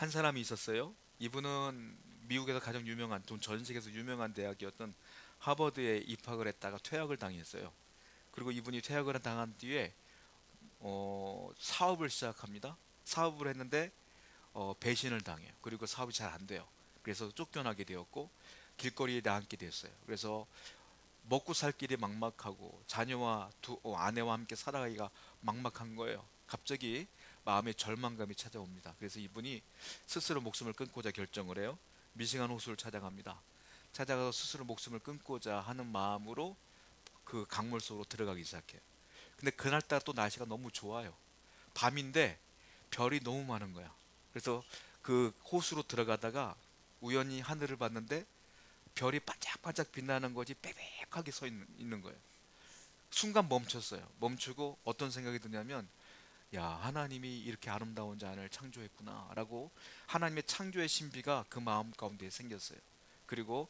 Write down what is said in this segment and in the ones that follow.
한 사람이 있었어요. 이분은 미국에서 가장 유명한, 전 세계에서 유명한 대학이었던 하버드에 입학을 했다가 퇴학을 당했어요. 그리고 이분이 퇴학을 당한 뒤에 사업을 시작합니다. 사업을 했는데 배신을 당해요. 그리고 사업이 잘 안 돼요. 그래서 쫓겨나게 되었고 길거리에 나앉게 됐어요. 그래서 먹고 살 길이 막막하고 자녀와 아내와 함께 살아가기가 막막한 거예요. 갑자기 마음에 절망감이 찾아옵니다. 그래서 이분이 스스로 목숨을 끊고자 결정을 해요. 미시간 호수를 찾아갑니다. 찾아가서 스스로 목숨을 끊고자 하는 마음으로 그 강물 속으로 들어가기 시작해요. 근데 그날따라 또 날씨가 너무 좋아요. 밤인데 별이 너무 많은 거야. 그래서 그 호수로 들어가다가 우연히 하늘을 봤는데 별이 반짝반짝 빛나는 것이 빽빽하게 있는 거예요. 순간 멈췄어요. 멈추고 어떤 생각이 드냐면, 야, 하나님이 이렇게 아름다운 자연을 창조했구나 라고 하나님의 창조의 신비가 그 마음 가운데 생겼어요. 그리고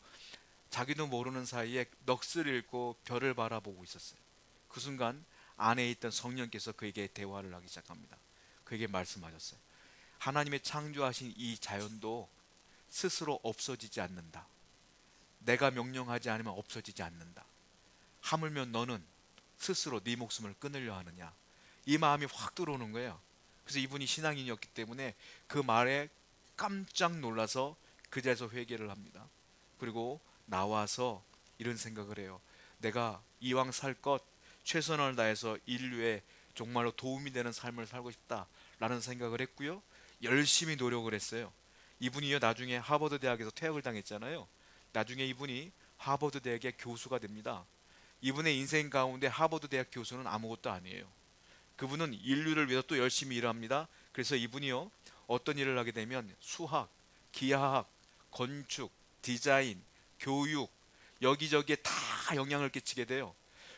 자기도 모르는 사이에 넋을 잃고 별을 바라보고 있었어요. 그 순간 안에 있던 성령께서 그에게 대화를 하기 시작합니다. 그에게 말씀하셨어요. 하나님의 창조하신 이 자연도 스스로 없어지지 않는다. 내가 명령하지 않으면 없어지지 않는다. 하물며 너는 스스로 네 목숨을 끊으려 하느냐. 이 마음이 확 들어오는 거예요. 그래서 이분이 신앙인이었기 때문에 그 말에 깜짝 놀라서 그 자리에서 회개를 합니다. 그리고 나와서 이런 생각을 해요. 내가 이왕 살 것 최선을 다해서 인류에 정말로 도움이 되는 삶을 살고 싶다라는 생각을 했고요. 열심히 노력을 했어요. 이분이요, 나중에 하버드 대학에서 퇴학을 당했잖아요. 나중에 이분이 하버드 대학의 교수가 됩니다. 이분의 인생 가운데 하버드 대학 교수는 아무것도 아니에요. 그분은 인류를 위해서 또 열심히 일을 합니다. 그래서 이분이요, 어떤 일을 하게 되면 수학, 기하학, 건축, 디자인, 교육, 여기저기에 다 영향을 끼치게 돼요.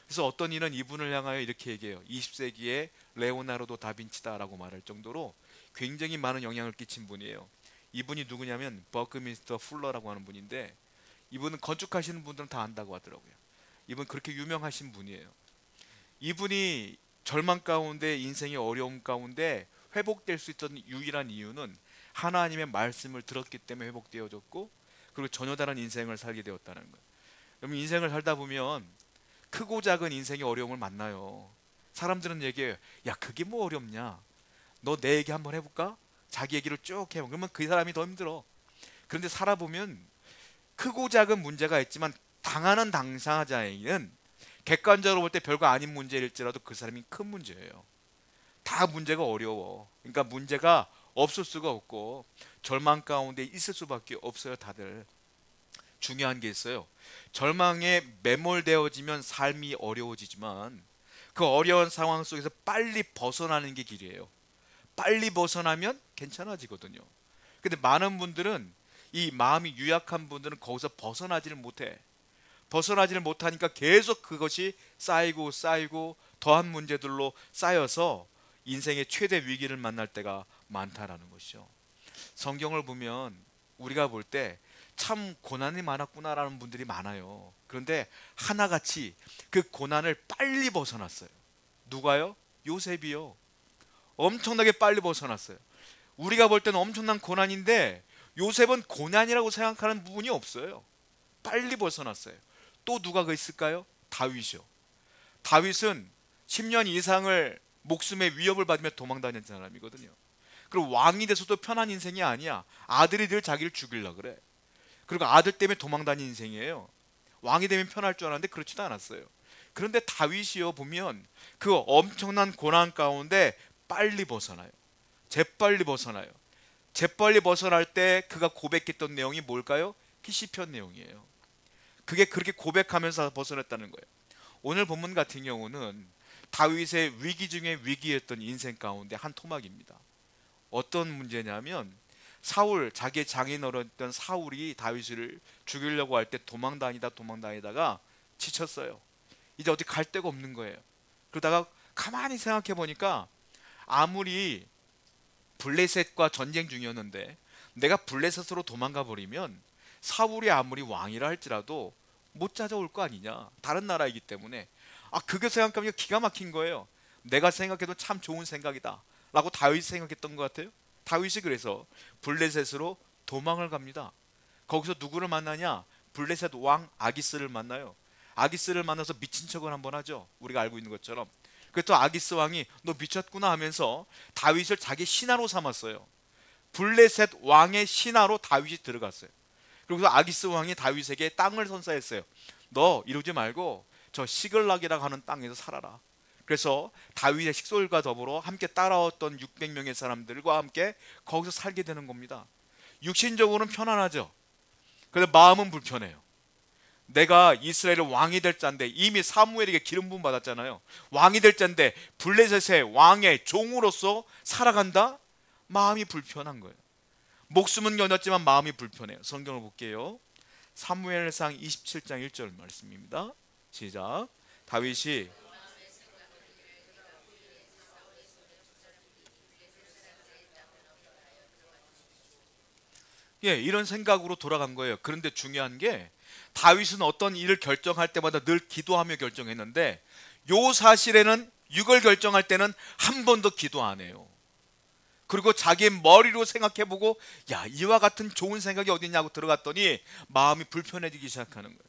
그래서 어떤 이는 이분을 향하여 이렇게 얘기해요. 20세기의 레오나르도 다빈치다라고 말할 정도로 굉장히 많은 영향을 끼친 분이에요. 이분이 누구냐면 버크민스터 풀러라고 하는 분인데, 이분은 건축하시는 분들은 다 안다고 하더라고요. 이분 그렇게 유명하신 분이에요. 이분이 절망 가운데, 인생의 어려움 가운데 회복될 수 있던 유일한 이유는 하나님의 말씀을 들었기 때문에 회복되어졌고, 그리고 전혀 다른 인생을 살게 되었다는 거예요. 여러분, 인생을 살다 보면 크고 작은 인생의 어려움을 만나요. 사람들은 얘기해요. 야, 그게 뭐 어렵냐? 너 내 얘기 한번 해볼까? 자기 얘기를 쭉 해요. 그러면 그 사람이 더 힘들어. 그런데 살아보면 크고 작은 문제가 있지만 당하는 당사자에게는 객관적으로 볼 때 별거 아닌 문제일지라도 그 사람이 큰 문제예요. 다 문제가 어려워. 그러니까 문제가 없을 수가 없고 절망 가운데 있을 수밖에 없어요, 다들. 중요한 게 있어요. 절망에 매몰되어지면 삶이 어려워지지만 그 어려운 상황 속에서 빨리 벗어나는 게 길이에요. 빨리 벗어나면 괜찮아지거든요. 근데 많은 분들은, 이 마음이 유약한 분들은 거기서 벗어나지를 못해. 벗어나지를 못하니까 계속 그것이 쌓이고 쌓이고 더한 문제들로 쌓여서 인생의 최대 위기를 만날 때가 많다라는 것이죠. 성경을 보면 우리가 볼 때 참 고난이 많았구나라는 분들이 많아요. 그런데 하나같이 그 고난을 빨리 벗어났어요. 누가요? 요셉이요. 엄청나게 빨리 벗어났어요. 우리가 볼 때는 엄청난 고난인데 요셉은 고난이라고 생각하는 부분이 없어요. 빨리 벗어났어요. 또 누가 그 있을까요? 다윗이요. 다윗은 10년 이상을 목숨의 위협을 받으며 도망다니는 사람이거든요. 그리고 왕이 돼서도 편한 인생이 아니야. 아들이 늘 자기를 죽이려고 그래. 그리고 아들 때문에 도망다니는 인생이에요. 왕이 되면 편할 줄 알았는데 그렇지도 않았어요. 그런데 다윗이요, 보면 그 엄청난 고난 가운데 빨리 벗어나요. 재빨리 벗어나요. 재빨리 벗어날 때 그가 고백했던 내용이 뭘까요? 그 시편 내용이에요. 그게 그렇게 고백하면서 벗어났다는 거예요. 오늘 본문 같은 경우는 다윗의 위기 중에 위기였던 인생 가운데 한 토막입니다. 어떤 문제냐면, 자기의 장인어른이었던 사울이 다윗을 죽이려고 할 때 도망다니다가 지쳤어요. 이제 어디 갈 데가 없는 거예요. 그러다가 가만히 생각해 보니까, 아무리 블레셋과 전쟁 중이었는데 내가 블레셋으로 도망가 버리면 사울이 아무리 왕이라 할지라도 못 찾아올 거 아니냐, 다른 나라이기 때문에. 그게 생각하면 기가 막힌 거예요. 내가 생각해도 참 좋은 생각이다 라고 다윗이 생각했던 것 같아요. 다윗이 그래서 블레셋으로 도망을 갑니다. 거기서 누구를 만나냐? 블레셋 왕 아기스를 만나요. 아기스를 만나서 미친 척을 한번 하죠. 우리가 알고 있는 것처럼. 그랬더니 아기스 왕이 너 미쳤구나 하면서 다윗을 자기 신하로 삼았어요. 블레셋 왕의 신하로 다윗이 들어갔어요. 그리고 아기스 왕이 다윗에게 땅을 선사했어요. 너 이러지 말고 저 시글락이라고 하는 땅에서 살아라. 그래서 다윗의 식솔과 더불어 함께 따라왔던 600명의 사람들과 함께 거기서 살게 되는 겁니다. 육신적으로는 편안하죠. 그런데 마음은 불편해요. 내가 이스라엘의 왕이 될 자인데, 이미 사무엘에게 기름 부음 받았잖아요. 왕이 될 자인데 블레셋의 왕의 종으로서 살아간다? 마음이 불편한 거예요. 목숨은 견뎠지만 마음이 불편해요. 성경을 볼게요. 사무엘상 27장 1절 말씀입니다. 시작. 다윗이 이런 생각으로 돌아간 거예요. 그런데 중요한 게 다윗은 어떤 일을 결정할 때마다 늘 기도하며 결정했는데, 요 사실에는 6을 결정할 때는 한 번도 기도 안 해요. 그리고 자기 머리로 생각해보고 야, 이와 같은 좋은 생각이 어딨냐고 들어갔더니 마음이 불편해지기 시작하는 거예요.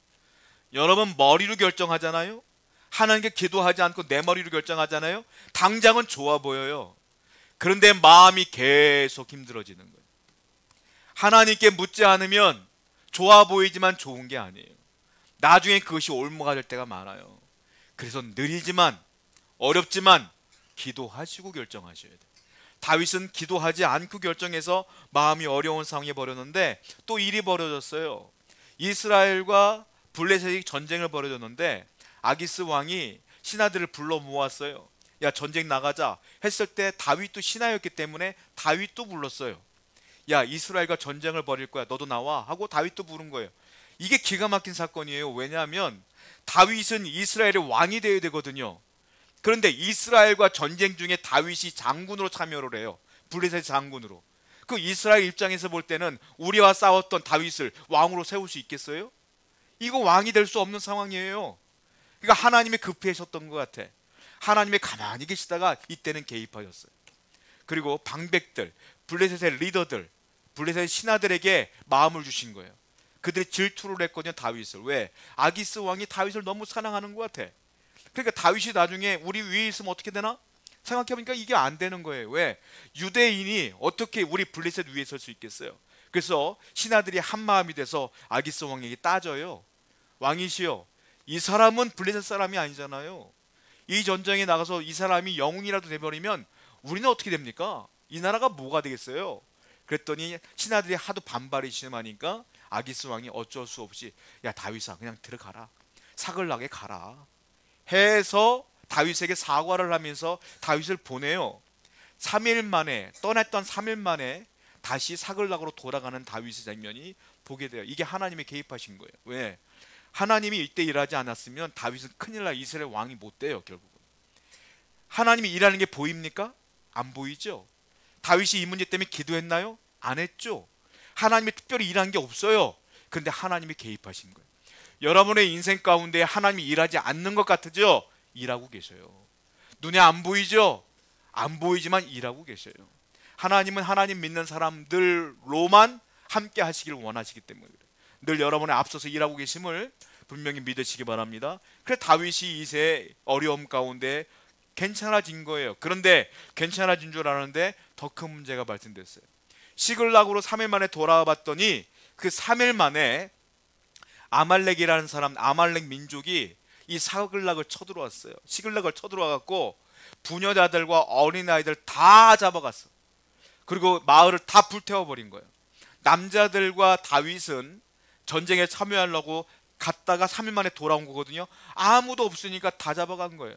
여러분 머리로 결정하잖아요. 하나님께 기도하지 않고 내 머리로 결정하잖아요. 당장은 좋아 보여요. 그런데 마음이 계속 힘들어지는 거예요. 하나님께 묻지 않으면 좋아 보이지만 좋은 게 아니에요. 나중에 그것이 올무가 될 때가 많아요. 그래서 느리지만 어렵지만 기도하시고 결정하셔야 돼요. 다윗은 기도하지 않고 결정해서 마음이 어려운 상황에 벌였는데 또 일이 벌어졌어요. 이스라엘과 블레셋이 전쟁을 벌여졌는데 아기스 왕이 신하들을 불러 모았어요. 야, 전쟁 나가자 했을 때 다윗도 신하였기 때문에 다윗도 불렀어요. 야, 이스라엘과 전쟁을 벌일 거야, 너도 나와 하고 다윗도 부른 거예요. 이게 기가 막힌 사건이에요. 왜냐하면 다윗은 이스라엘의 왕이 되어야 되거든요. 그런데 이스라엘과 전쟁 중에 다윗이 장군으로 참여를 해요. 블레셋 장군으로. 그 이스라엘 입장에서 볼 때는 우리와 싸웠던 다윗을 왕으로 세울 수 있겠어요? 이거 왕이 될 수 없는 상황이에요. 그러니까 하나님이 급해하셨던 것 같아. 하나님이 가만히 계시다가 이때는 개입하셨어요. 그리고 방백들, 블레셋의 리더들, 블레셋의 신하들에게 마음을 주신 거예요. 그들이 질투를 했거든요, 다윗을. 왜? 아기스 왕이 다윗을 너무 사랑하는 것 같아. 그러니까 다윗이 나중에 우리 위에 있으면 어떻게 되나? 생각해보니까 이게 안 되는 거예요. 왜? 유대인이 어떻게 우리 블레셋 위에 설 수 있겠어요? 그래서 신하들이 한 마음이 돼서 아기스 왕에게 따져요. 왕이시여, 이 사람은 블레셋 사람이 아니잖아요. 이 전쟁에 나가서 이 사람이 영웅이라도 돼버리면 우리는 어떻게 됩니까? 이 나라가 뭐가 되겠어요? 그랬더니 신하들이 하도 반발이 심하니까 아기스 왕이 어쩔 수 없이 야, 다윗아 그냥 들어가라, 사글락에 가라 해서 다윗에게 사과를 하면서 다윗을 보내요. 3일 만에, 떠났던 3일 만에 다시 사글락으로 돌아가는 다윗의 장면이 보게 돼요. 이게 하나님이 개입하신 거예요. 왜? 하나님이 이때 일하지 않았으면 다윗은 큰일 나 이스라엘 왕이 못 돼요. 결국은 하나님이 일하는 게 보입니까? 안 보이죠. 다윗이 이 문제 때문에 기도했나요? 안 했죠. 하나님이 특별히 일한 게 없어요. 그런데 하나님이 개입하신 거예요. 여러분의 인생 가운데 하나님이 일하지 않는 것 같으죠? 일하고 계셔요. 눈에 안 보이죠? 안 보이지만 일하고 계셔요. 하나님은 하나님 믿는 사람들로만 함께 하시기를 원하시기 때문에 그래요. 늘 여러분의 앞서서 일하고 계심을 분명히 믿으시기 바랍니다. 그래서 다윗이 이세 어려움 가운데 괜찮아진 거예요. 그런데 괜찮아진 줄 알았는데 더 큰 문제가 발생됐어요. 시글락으로 3일 만에 돌아와 봤더니 그 3일 만에 아말렉이라는 사람, 아말렉 민족이 이 사글락을 쳐들어왔어요. 시글락을 쳐들어와갖고 부녀자들과 어린아이들 다 잡아갔어. 그리고 마을을 다 불태워버린 거예요. 남자들과 다윗은 전쟁에 참여하려고 갔다가 3일 만에 돌아온 거거든요. 아무도 없으니까 다 잡아간 거예요.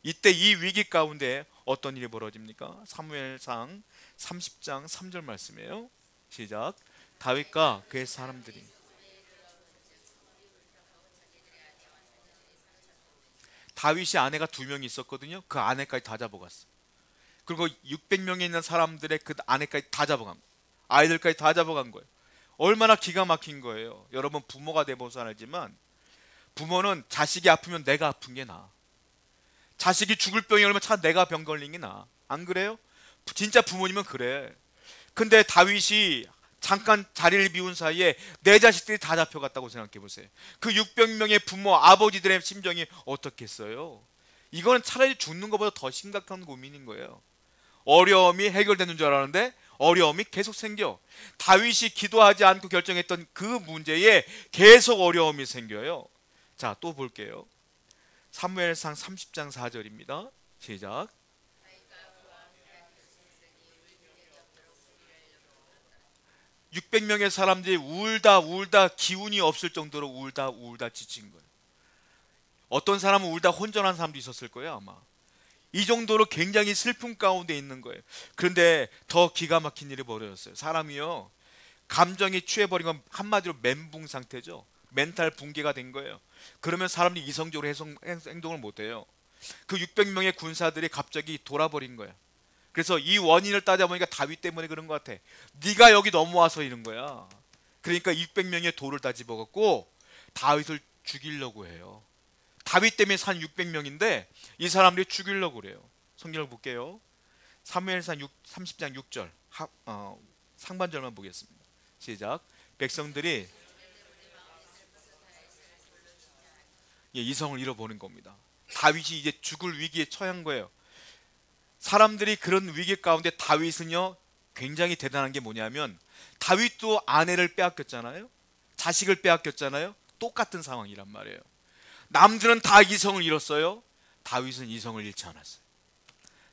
이때 이 위기 가운데 어떤 일이 벌어집니까? 사무엘상 30장 3절 말씀이에요. 시작. 다윗과 그의 사람들이 다윗이 아내가 2명이 있었거든요. 그 아내까지 다 잡아갔어. 그리고 600명에 있는 사람들의 그 아내까지 다 잡아간 거예요. 아이들까지 다 잡아간 거예요. 얼마나 기가 막힌 거예요. 여러분 부모가 돼보서 알지만 부모는 자식이 아프면 내가 아픈 게 나아. 자식이 죽을 병이 걸리면 차 내가 병 걸린 게 나아. 안 그래요? 진짜 부모님은 그래. 근데 다윗이 잠깐 자리를 비운 사이에 내 자식들이 다 잡혀갔다고 생각해 보세요. 그 600명의 부모 아버지들의 심정이 어떻겠어요? 이거는 차라리 죽는 것보다 더 심각한 고민인 거예요. 어려움이 해결되는 줄 알았는데 어려움이 계속 생겨. 다윗이 기도하지 않고 결정했던 그 문제에 계속 어려움이 생겨요. 자, 또 볼게요. 사무엘상 30장 4절입니다. 시작. 600명의 사람들이 울다 기운이 없을 정도로 울다 지친 거예요. 어떤 사람은 울다 혼전한 사람도 있었을 거예요, 아마. 이 정도로 굉장히 슬픔 가운데 있는 거예요. 그런데 더 기가 막힌 일이 벌어졌어요. 사람이요, 감정이 취해버린 건 한마디로 멘붕 상태죠. 멘탈 붕괴가 된 거예요. 그러면 사람들이 이성적으로 행동을 못해요. 그 600명의 군사들이 갑자기 돌아버린 거예요. 그래서 이 원인을 따져보니까 다윗 때문에 그런 것 같아. 네가 여기 넘어와서 이런 거야. 그러니까 600명의 돌을 다 집어갖고 다윗을 죽이려고 해요. 다윗 때문에 산 600명인데 이 사람들이 죽이려고 그래요. 성경을 볼게요. 사무엘상 30장 6절 상반절만 보겠습니다. 시작. 백성들이 이성을 잃어버린 겁니다. 다윗이 이제 죽을 위기에 처한 거예요. 사람들이 그런 위기 가운데 다윗은요, 굉장히 대단한 게 뭐냐면 다윗도 아내를 빼앗겼잖아요. 자식을 빼앗겼잖아요. 똑같은 상황이란 말이에요. 남들은 다 이성을 잃었어요. 다윗은 이성을 잃지 않았어요.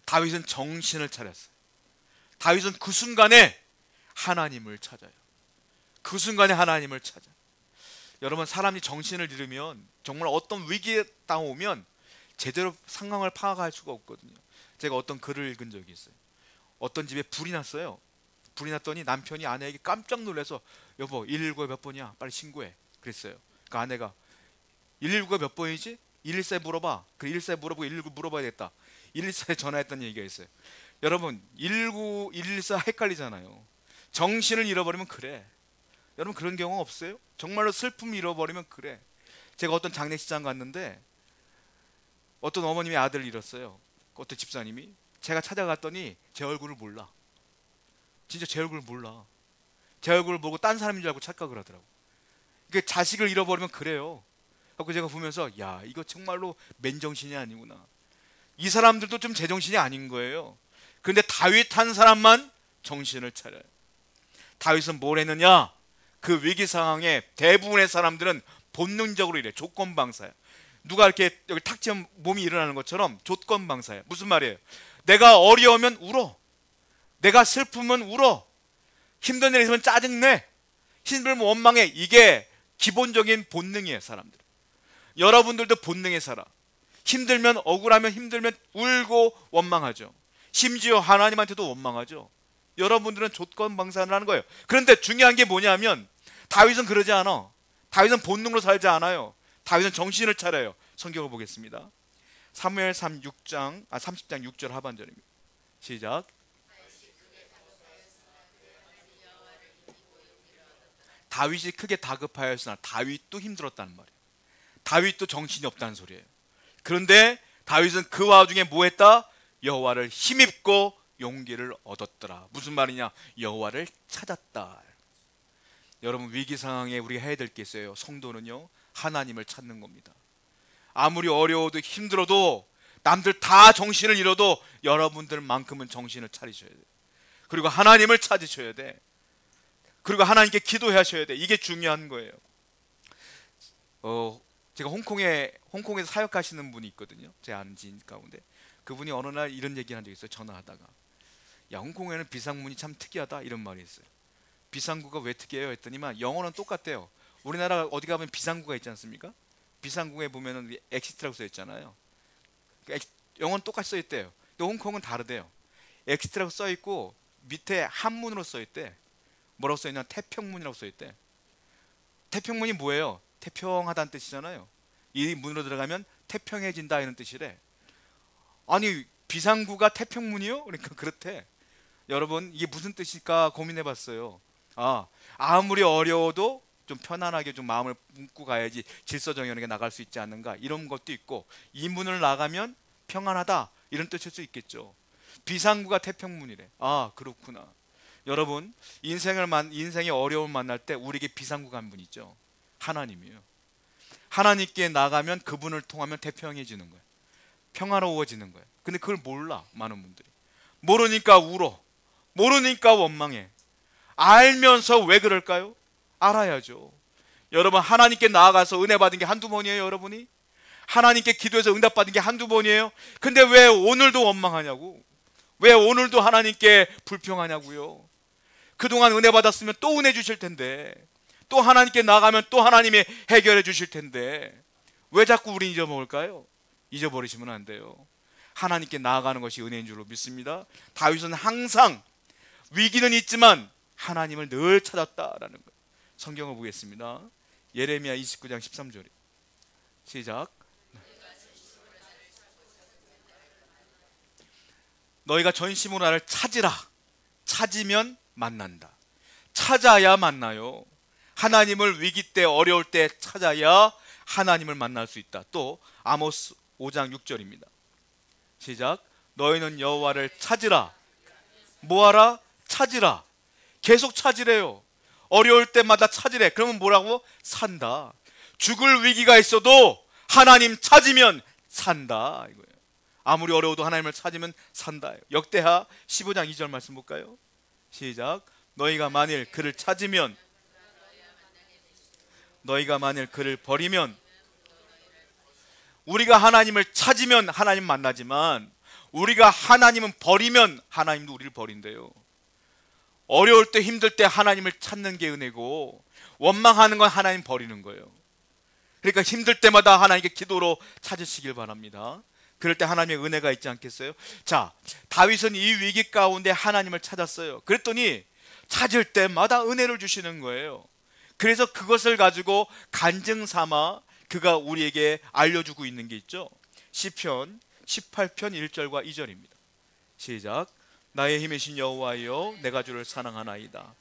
다윗은 정신을 차렸어요. 다윗은 그 순간에 하나님을 찾아요. 그 순간에 하나님을 찾아. 여러분, 사람이 정신을 잃으면 정말 어떤 위기에 따오면 제대로 상황을 파악할 수가 없거든요. 제가 어떤 글을 읽은 적이 있어요. 어떤 집에 불이 났어요. 불이 났더니 남편이 아내에게 깜짝 놀라서 여보 119가 몇 번이야? 빨리 신고해. 그랬어요. 그 아내가 119가 몇 번이지? 114에 물어봐. 그 114에 물어보고 119 물어봐야겠다. 114에 전화했던 얘기가 있어요. 여러분, 119, 114 헷갈리잖아요. 정신을 잃어버리면 그래. 여러분, 그런 경우 없어요? 정말로 슬픔을 잃어버리면 그래. 제가 어떤 장례식장 갔는데 어떤 어머님의 아들을 잃었어요. 어떤 집사님이. 제가 찾아갔더니 제 얼굴을 몰라. 진짜 제 얼굴을 몰라. 제 얼굴을 보고 딴 사람인 줄 알고 착각을 하더라고. 이게 자식을 잃어버리면 그래요. 그래서 제가 보면서 야, 이거 정말로 맨정신이 아니구나. 이 사람들도 좀 제정신이 아닌 거예요. 그런데 다윗 한 사람만 정신을 차려요. 다윗은 뭘 했느냐? 그 위기 상황에 대부분의 사람들은 본능적으로 이래. 조건방사야. 누가 이렇게 여기 탁 치면 몸이 일어나는 것처럼 조건방사야. 무슨 말이에요? 내가 어려우면 울어. 내가 슬프면 울어. 힘든 일 있으면 짜증내. 힘들면 원망해. 이게 기본적인 본능이에요, 사람들. 여러분들도 본능에 살아. 힘들면, 억울하면, 힘들면 울고 원망하죠. 심지어 하나님한테도 원망하죠. 여러분들은 조건방사를 하는 거예요. 그런데 중요한 게 뭐냐면 다윗은 그러지 않아. 다윗은 본능으로 살지 않아요. 다윗은 정신을 차려요. 성경을 보겠습니다. 사무엘 30장 6절 하반절입니다. 시작. 다윗이 크게 다급하였으나 다윗도 힘들었다는 말이에요. 다윗도 정신이 없다는 소리예요. 그런데 다윗은 그 와중에 뭐 했다? 여호와를 힘입고 용기를 얻었더라. 무슨 말이냐? 여호와를 찾았다. 여러분, 위기 상황에 우리가 해야 될 게 있어요. 성도는요, 하나님을 찾는 겁니다. 아무리 어려워도 힘들어도 남들 다 정신을 잃어도 여러분들만큼은 정신을 차리셔야 돼요. 그리고 하나님을 찾으셔야 돼. 그리고 하나님께 기도하셔야 돼. 이게 중요한 거예요. 제가 홍콩에서 사역하시는 분이 있거든요. 제 아는 지인 가운데. 그분이 어느 날 이런 얘기를 한 적이 있어요. 전화하다가 야, 홍콩에는 비상문이 참 특이하다 이런 말이 있어요. 비상구가 왜 특이해요? 했더니만 영어는 똑같대요. 우리나라 어디 가면 비상구가 있지 않습니까? 비상구에 보면은 엑시트라고 써 있잖아요. 영어는 똑같이 써 있대요. 근데 홍콩은 다르대요. 엑시트라고 써 있고 밑에 한문으로 써 있대. 뭐라고 써 있냐? 태평문이라고 써 있대. 태평문이 뭐예요? 태평하다는 뜻이잖아요. 이 문으로 들어가면 태평해진다 이런 뜻이래. 아니, 비상구가 태평문이요? 그러니까 그렇대. 여러분, 이게 무슨 뜻일까 고민해봤어요. 아무리 어려워도 좀 편안하게 좀 마음을 품고 가야지 질서정연하게 나갈 수 있지 않는가, 이런 것도 있고, 이 문을 나가면 평안하다 이런 뜻일 수 있겠죠. 비상구가 태평문이래. 그렇구나. 여러분, 인생의 어려움을 만날 때 우리에게 비상구가 한 분 있죠. 하나님이에요. 하나님께 나가면 그분을 통하면 태평해지는 거예요. 평화로워지는 거예요. 근데 그걸 몰라, 많은 분들이. 모르니까 울어. 모르니까 원망해. 알면서 왜 그럴까요? 알아야죠. 여러분, 하나님께 나아가서 은혜 받은 게 한두 번이에요, 여러분이? 하나님께 기도해서 응답 받은 게 한두 번이에요? 근데 왜 오늘도 원망하냐고? 왜 오늘도 하나님께 불평하냐고요? 그동안 은혜 받았으면 또 은혜 주실 텐데, 또 하나님께 나가면 또 하나님이 해결해 주실 텐데, 왜 자꾸 우리 잊어먹을까요? 잊어버리시면 안 돼요. 하나님께 나아가는 것이 은혜인 줄로 믿습니다. 다윗은 항상 위기는 있지만 하나님을 늘 찾았다라는 것. 성경을 보겠습니다. 예레미야 29장 13절 시작. 너희가 전심으로 나를 찾으라. 찾으면 만난다. 찾아야 만나요. 하나님을 위기 때, 어려울 때 찾아야 하나님을 만날 수 있다. 또 아모스 5장 6절입니다. 시작. 너희는 여호와를 찾으라. 뭐하라? 찾으라. 계속 찾으래요. 어려울 때마다 찾으래. 그러면 뭐라고? 산다. 죽을 위기가 있어도 하나님 찾으면 산다 이거예요. 아무리 어려워도 하나님을 찾으면 산다. 역대하 15장 2절 말씀 볼까요? 시작. 너희가 만일 그를 찾으면, 너희가 만일 그를 버리면, 우리가 하나님을 찾으면 하나님 만나지만 우리가 하나님은 버리면 하나님도 우리를 버린대요. 어려울 때, 힘들 때 하나님을 찾는 게 은혜고, 원망하는 건 하나님 버리는 거예요. 그러니까 힘들 때마다 하나님께 기도로 찾으시길 바랍니다. 그럴 때 하나님의 은혜가 있지 않겠어요? 자, 다윗은 이 위기 가운데 하나님을 찾았어요. 그랬더니 찾을 때마다 은혜를 주시는 거예요. 그래서 그것을 가지고 간증 삼아 그가 우리에게 알려주고 있는 게 있죠. 시편 18편 1절과 2절입니다. 시작. 나의 힘이신 여호와여, 내가 주를 사랑하나이다.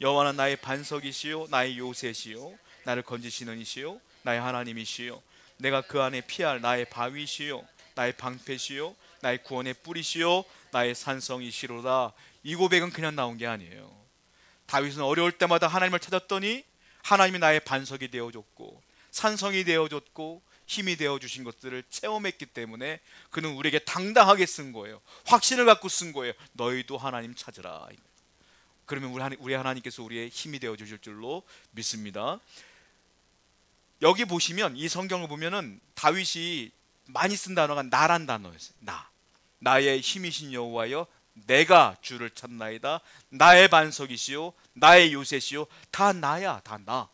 여호와는 나의 반석이시요 나의 요새시요 나를 건지시는 이시요 나의 하나님이시요 내가 그 안에 피할 나의 바위시요 나의 방패시요 나의 구원의 뿌리시요 나의 산성이시로다. 이 고백은 그냥 나온 게 아니에요. 다윗은 어려울 때마다 하나님을 찾았더니 하나님이 나의 반석이 되어줬고 산성이 되어줬고 힘이 되어주신 것들을 체험했기 때문에 그는 우리에게 당당하게 쓴 거예요. 확신을 갖고 쓴 거예요. 너희도 하나님 찾으라. 그러면 우리 하나님께서 우리의 힘이 되어주실 줄로 믿습니다. 여기 보시면, 이 성경을 보면은 다윗이 많이 쓴 단어가 나란 단어였어요. 나의 힘이신 여호와여, 내가 주를 찾나이다. 나의 반석이시요 나의 요새시요. 다 나야. 다 나.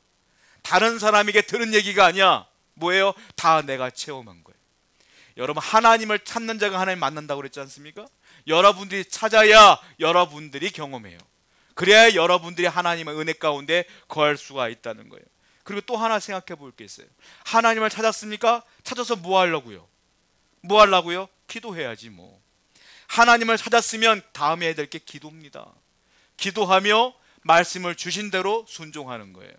다른 사람에게 들은 얘기가 아니야. 뭐예요? 다 내가 체험한 거예요. 여러분, 하나님을 찾는 자가 하나님 만난다고 그랬지 않습니까? 여러분들이 찾아야 여러분들이 경험해요. 그래야 여러분들이 하나님의 은혜 가운데 거할 수가 있다는 거예요. 그리고 또 하나 생각해 볼 게 있어요. 하나님을 찾았습니까? 찾아서 뭐 하려고요? 뭐 하려고요? 기도해야지 뭐. 하나님을 찾았으면 다음에 해야 될 게 기도입니다. 기도하며 말씀을 주신 대로 순종하는 거예요.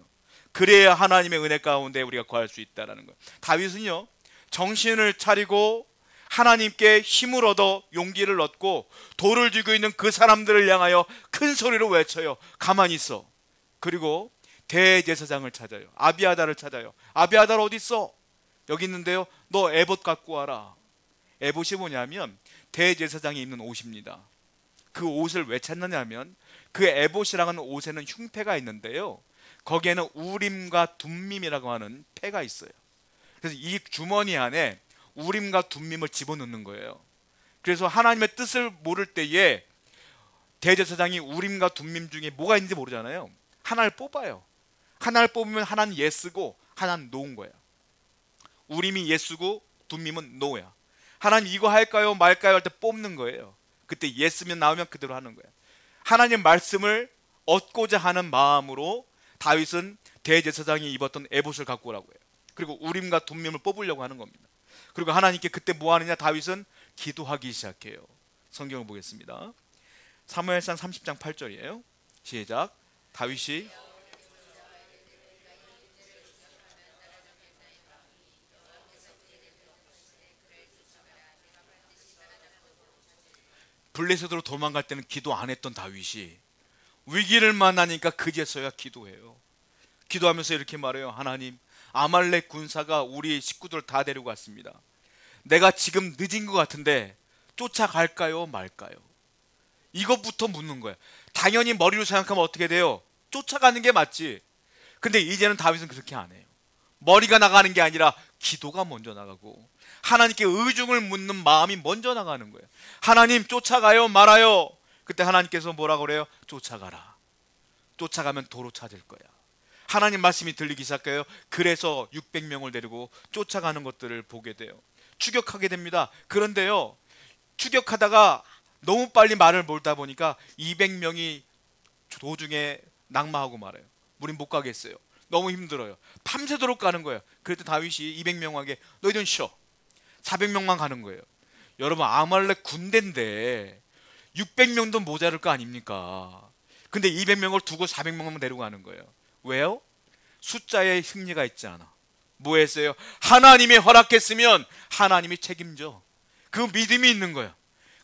그래야 하나님의 은혜 가운데 우리가 거할 수 있다는 거예요. 다윗은요, 정신을 차리고 하나님께 힘을 얻어 용기를 얻고 돌을 쥐고 있는 그 사람들을 향하여 큰 소리로 외쳐요. 가만히 있어. 그리고 대제사장을 찾아요. 아비아달을 찾아요. 아비아달 어디 있어? 여기 있는데요. 너 에봇 갖고 와라. 에봇이 뭐냐면 대제사장이 입는 옷입니다. 그 옷을 왜 찾느냐면 그 에봇이라는 옷에는 흉패가 있는데요, 거기에는 우림과 둠밈이라고 하는 패가 있어요. 그래서 이 주머니 안에 우림과 둠밈을 집어넣는 거예요. 그래서 하나님의 뜻을 모를 때에 대제사장이 우림과 둠밈 중에 뭐가 있는지 모르잖아요. 하나를 뽑아요. 하나를 뽑으면 하나는 예스고 하나는 노인 거야. 우림이 예스고 둠밈은 노야. 하나님 이거 할까요 말까요 할 때 뽑는 거예요. 그때 예스면 나오면 그대로 하는 거야. 하나님 말씀을 얻고자 하는 마음으로 다윗은 대제사장이 입었던 에봇을 갖고 오라고 해요. 그리고 우림과 둠밈을 뽑으려고 하는 겁니다. 그리고 하나님께 그때 뭐 하느냐? 다윗은 기도하기 시작해요. 성경을 보겠습니다. 사무엘상 30장 8절이에요. 시작. 다윗이 블레셋으로 도망갈 때는 기도 안 했던 다윗이 위기를 만나니까 그제서야 기도해요. 기도하면서 이렇게 말해요. 하나님, 아말렉 군사가 우리 식구들 다 데리고 왔습니다. 내가 지금 늦은 것 같은데 쫓아갈까요 말까요? 이것부터 묻는 거야. 당연히 머리로 생각하면 어떻게 돼요? 쫓아가는 게 맞지. 근데 이제는 다윗은 그렇게 안 해요. 머리가 나가는 게 아니라 기도가 먼저 나가고 하나님께 의중을 묻는 마음이 먼저 나가는 거예요. 하나님, 쫓아가요 말아요? 그때 하나님께서 뭐라고 그래요? 쫓아가라. 쫓아가면 도로 찾을 거야. 하나님 말씀이 들리기 시작해요. 그래서 600명을 데리고 쫓아가는 것들을 보게 돼요. 추격하게 됩니다. 그런데요, 추격하다가 너무 빨리 말을 몰다 보니까 200명이 도중에 낙마하고 말아요. 우린 못 가겠어요. 너무 힘들어요. 밤새도록 가는 거예요. 그래도 다윗이 200명에게 너희들은 쉬어. 400명만 가는 거예요. 여러분, 아말렉 군대인데 600명도 모자랄 거 아닙니까? 근데 200명을 두고 400명만 데리고 가는 거예요. 왜요? 숫자에 승리가 있지 않아. 뭐 했어요? 하나님이 허락했으면 하나님이 책임져. 그 믿음이 있는 거예요.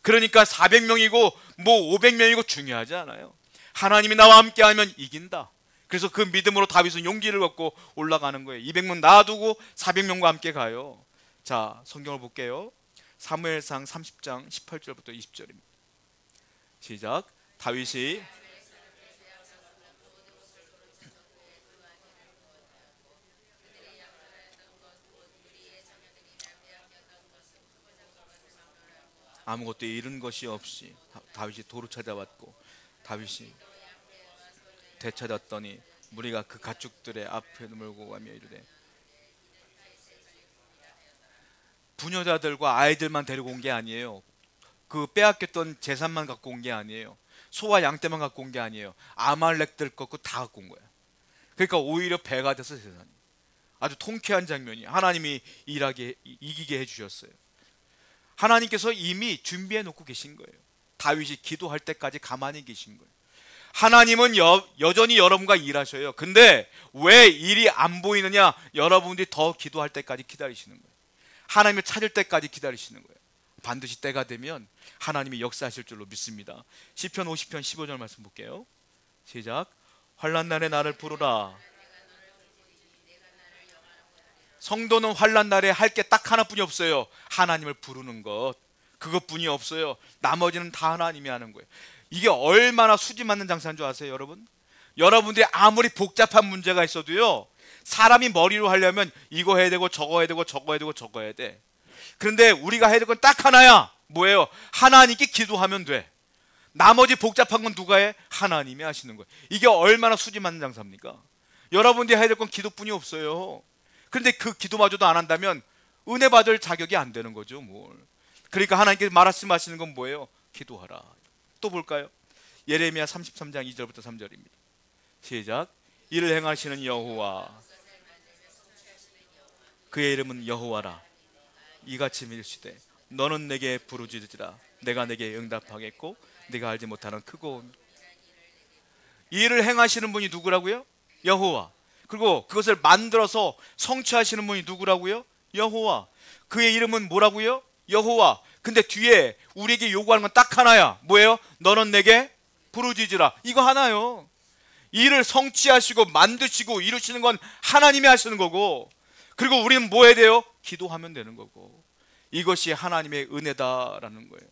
그러니까 400명이고 뭐 500명이고 중요하지 않아요. 하나님이 나와 함께하면 이긴다. 그래서 그 믿음으로 다윗은 용기를 갖고 올라가는 거예요. 200명 놔두고 400명과 함께 가요. 자, 성경을 볼게요. 사무엘상 30장 18절부터 20절입니다. 시작. 다윗이 아무것도 잃은 것이 없이 다윗이 도로 찾아왔고, 다윗이 되찾았더니 무리가 그 가축들의 앞에 몰고 가며 이르되, 부녀자들과 아이들만 데리고 온 게 아니에요. 그 빼앗겼던 재산만 갖고 온 게 아니에요. 소와 양떼만 갖고 온 게 아니에요. 아말렉들 것도 다 갖고 온 거예요. 그러니까 오히려 배가 돼서 세상이 아주 통쾌한 장면이, 하나님이 이기게 해주셨어요. 하나님께서 이미 준비해 놓고 계신 거예요. 다윗이 기도할 때까지 가만히 계신 거예요. 하나님은 여전히 여러분과 일하셔요. 근데 왜 일이 안 보이느냐? 여러분들이 더 기도할 때까지 기다리시는 거예요. 하나님을 찾을 때까지 기다리시는 거예요. 반드시 때가 되면 하나님이 역사하실 줄로 믿습니다. 시편 50편 15절 말씀 볼게요. 시작. 환난 날에 나를 부르라. 성도는 환난 날에 할 게 딱 하나뿐이 없어요. 하나님을 부르는 것. 그것뿐이 없어요. 나머지는 다 하나님이 하는 거예요. 이게 얼마나 수지 맞는 장사인 줄 아세요, 여러분? 여러분들이 아무리 복잡한 문제가 있어도요, 사람이 머리로 하려면 이거 해야 되고 저거 해야 되고 저거 해야 되고 저거 해야 돼. 그런데 우리가 해야 될 건 딱 하나야. 뭐예요? 하나님께 기도하면 돼. 나머지 복잡한 건 누가 해? 하나님이 하시는 거예요. 이게 얼마나 수지 맞는 장사입니까? 여러분들이 해야 될 건 기도뿐이 없어요. 그런데 그 기도마저도 안 한다면 은혜 받을 자격이 안 되는 거죠, 뭘. 그러니까 하나님께서 말씀하시는 건 뭐예요? 기도하라. 또 볼까요? 예레미야 33장 2절부터 3절입니다. 시작. 이를 행하시는 여호와, 그의 이름은 여호와라. 이같이 밀시되 너는 내게 부르짖으리라. 내가 내게 응답하겠고 네가 알지 못하는 크고. 이 일을 행하시는 분이 누구라고요? 여호와. 그리고 그것을 만들어서 성취하시는 분이 누구라고요? 여호와. 그의 이름은 뭐라고요? 여호와. 근데 뒤에 우리에게 요구하는 건 딱 하나야. 뭐예요? 너는 내게 부르짖으라. 이거 하나요. 일을 성취하시고 만드시고 이루시는 건 하나님이 하시는 거고, 그리고 우리는 뭐 해야 돼요? 기도하면 되는 거고. 이것이 하나님의 은혜다라는 거예요.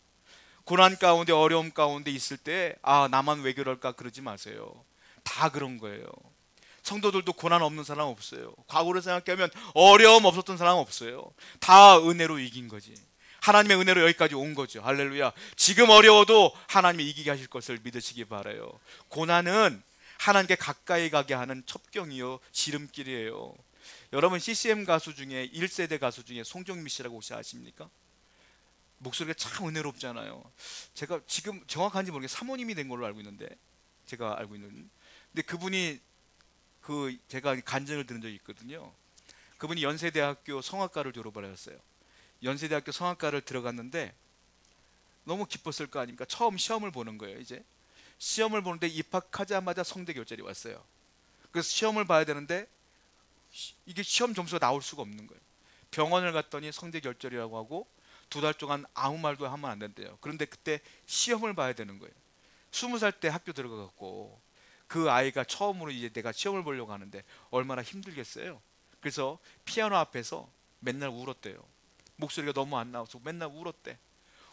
고난 가운데 어려움 가운데 있을 때 나만 왜 그럴까 그러지 마세요. 다 그런 거예요. 성도들도 고난 없는 사람 없어요. 과거를 생각하면 어려움 없었던 사람 없어요. 다 은혜로 이긴 거지. 하나님의 은혜로 여기까지 온 거죠. 할렐루야. 지금 어려워도 하나님이 이기게 하실 것을 믿으시기 바라요. 고난은 하나님께 가까이 가게 하는 첩경이요, 지름길이에요. 여러분, CCM 가수 중에 1세대 가수 중에 송정미 씨라고 혹시 아십니까? 목소리가 참 은혜롭잖아요. 제가 지금 정확한지 모르겠어요. 사모님이 된 걸로 알고 있는데, 제가 알고 있는. 근데 그분이 제가 간증을 들은 적이 있거든요. 그분이 연세대학교 성악과를 졸업을 하셨어요. 연세대학교 성악과를 들어갔는데 너무 기뻤을 거 아닙니까? 처음 시험을 보는 거예요. 이제 시험을 보는데 입학하자마자 성대 결절이 왔어요. 그래서 시험을 봐야 되는데 이게 시험 점수가 나올 수가 없는 거예요. 병원을 갔더니 성대 결절이라고 하고 2달 동안 아무 말도 하면 안 된대요. 그런데 그때 시험을 봐야 되는 거예요. 20살 때 학교 들어가갖고 그 아이가 처음으로 이제 내가 시험을 보려고 하는데 얼마나 힘들겠어요. 그래서 피아노 앞에서 맨날 울었대요. 목소리가 너무 안 나와서 맨날 울었대.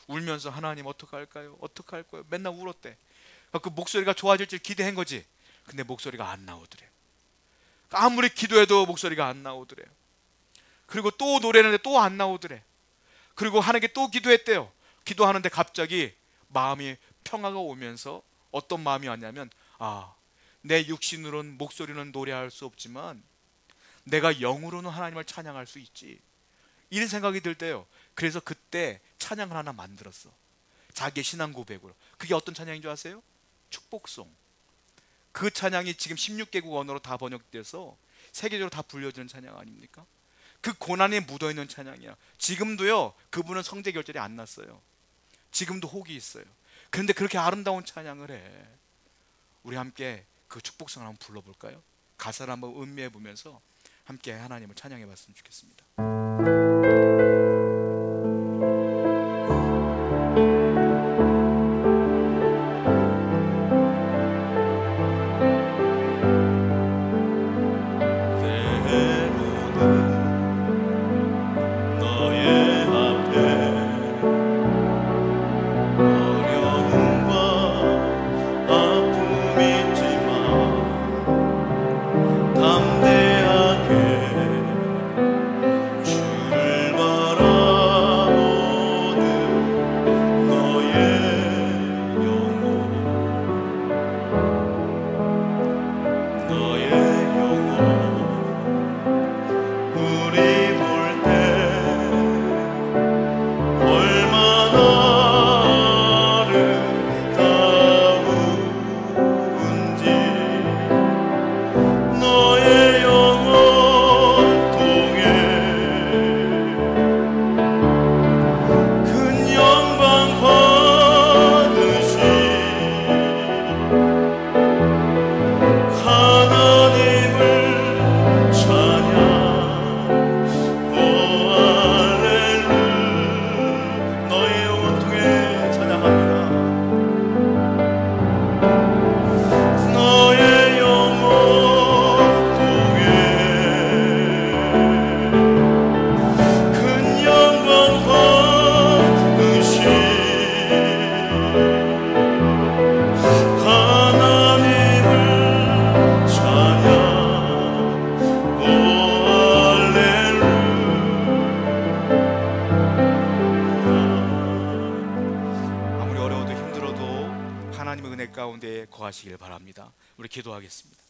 울면서 하나님 어떡할까요? 어떡할까요? 맨날 울었대. 그 목소리가 좋아질 줄 기대한 거지. 근데 목소리가 안 나오더래. 아무리 기도해도 목소리가 안 나오더래. 그리고 또 노래하는데 또 안 나오더래. 그리고 하나님께 또 기도했대요. 기도하는데 갑자기 마음이 평화가 오면서 어떤 마음이 왔냐면, 아, 내 육신으로는 목소리는 노래할 수 없지만 내가 영으로는 하나님을 찬양할 수 있지, 이런 생각이 들 때요. 그래서 그때 찬양을 하나 만들었어. 자기의 신앙 고백으로. 그게 어떤 찬양인 줄 아세요? 축복송. 그 찬양이 지금 16개국 언어로 다 번역돼서 세계적으로 다 불려지는 찬양 아닙니까? 그 고난에 묻어있는 찬양이야. 지금도요, 그분은 성대 결절이 안 났어요. 지금도 혹이 있어요. 그런데 그렇게 아름다운 찬양을 해. 우리 함께 그 축복성을 한번 불러볼까요? 가사를 한번 음미해 보면서 함께 하나님을 찬양해 봤으면 좋겠습니다. 하나님의 은혜 가운데 거하시길 바랍니다. 우리 기도하겠습니다.